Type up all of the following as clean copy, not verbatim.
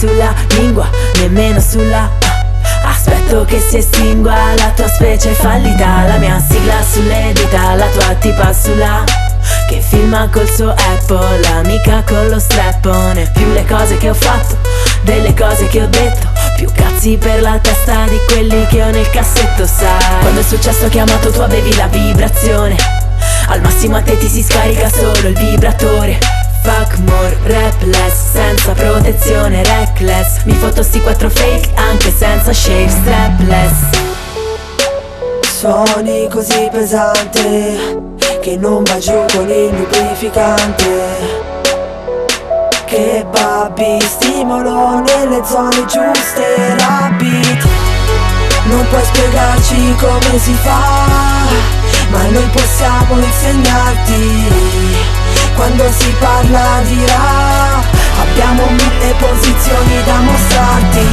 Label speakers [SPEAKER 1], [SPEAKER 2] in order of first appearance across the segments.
[SPEAKER 1] sulla lingua, nemmeno sulla aspetto che si estingua la tua specie fallita, la mia sigla sulle dita, la tua tipa sulla che filma col suo Apple, l'amica con lo strappone. Più le cose che ho fatto, delle cose che ho detto, più cazzi per la testa di quelli che ho nel cassetto, sai. Quando è successo che amato tu avevi la vibrazione, al massimo a te ti si scarica solo il vibratore. Fuck more, rap less, senza protezione, reckless. Mi foto sti 4 fake anche senza shave, strapless.
[SPEAKER 2] Suoni così pesante che non va giù con il lubrificante. Che babbi, stimolo nelle zone giuste, rapid. Non puoi spiegarci come si fa, ma noi possiamo insegnarti. Quando si parla di rap abbiamo 1000 posizioni da mostrarti.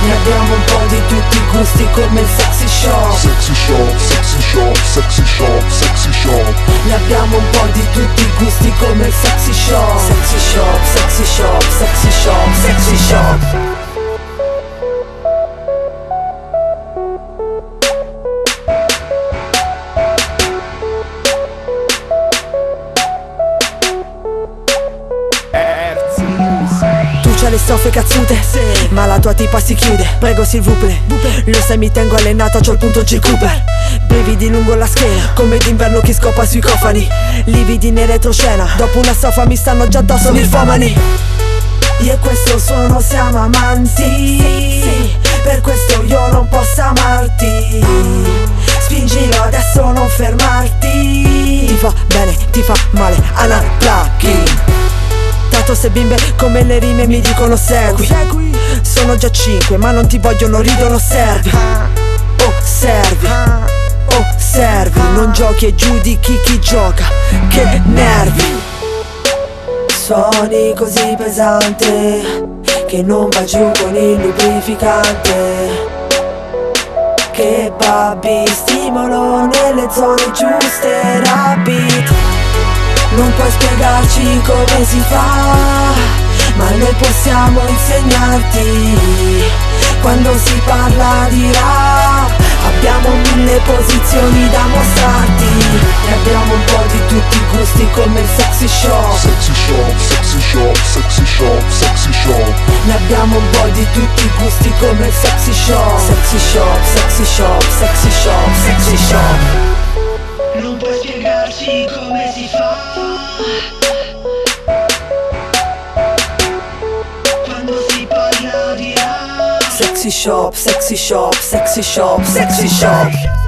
[SPEAKER 2] Ne abbiamo un po' di tutti i gusti come il sexy shop.
[SPEAKER 3] Sexy shop, sexy shop, sexy shop, sexy shop.
[SPEAKER 2] Ne abbiamo un po' di tutti i gusti come il sexy shop. Sexy shop, sexy shop, sexy shop, sexy shop. Le stoffe cazzute, sì, ma la tua tipa si chiude. Prego s'il vous plaît, lo sai mi tengo allenata, c'ho il punto G Cooper. Brividi lungo la schiena, come d'inverno chi scopa sui cofani. Lividi in retroscena, dopo una sofa mi stanno già addosso nirfomani. Io e questo suono siamo amanti, per questo io non posso amarti. Spingilo adesso, non fermarti. Ti fa bene, ti fa male, anaplaki. Tanto se bimbe come le rime mi dicono segui. Sono già 5 ma non ti vogliono, ridono, servi. Oh servi, oh servi. Non giochi e giudichi chi gioca, che nervi. Suoni così pesante che non va giù con il lubrificante. Che babbi, stimolo nelle zone giuste, rapid. Non puoi spiegarci come si fa, ma noi possiamo insegnarti. Quando si parla di rap abbiamo 1000 posizioni da mostrarti. E abbiamo un po' di tutti i gusti come il sexy shop.
[SPEAKER 3] Sexy shop, sexy shop, sexy shop, sexy shop.
[SPEAKER 2] Ne abbiamo un po' di tutti i gusti come il sexy shop. Sexy shop, sexy shop, sexy shop, sexy shop.
[SPEAKER 4] Non puoi spiegarci come si fa, quando si parla di rap.
[SPEAKER 2] Sexy shop, sexy shop, sexy shop, sexy shop.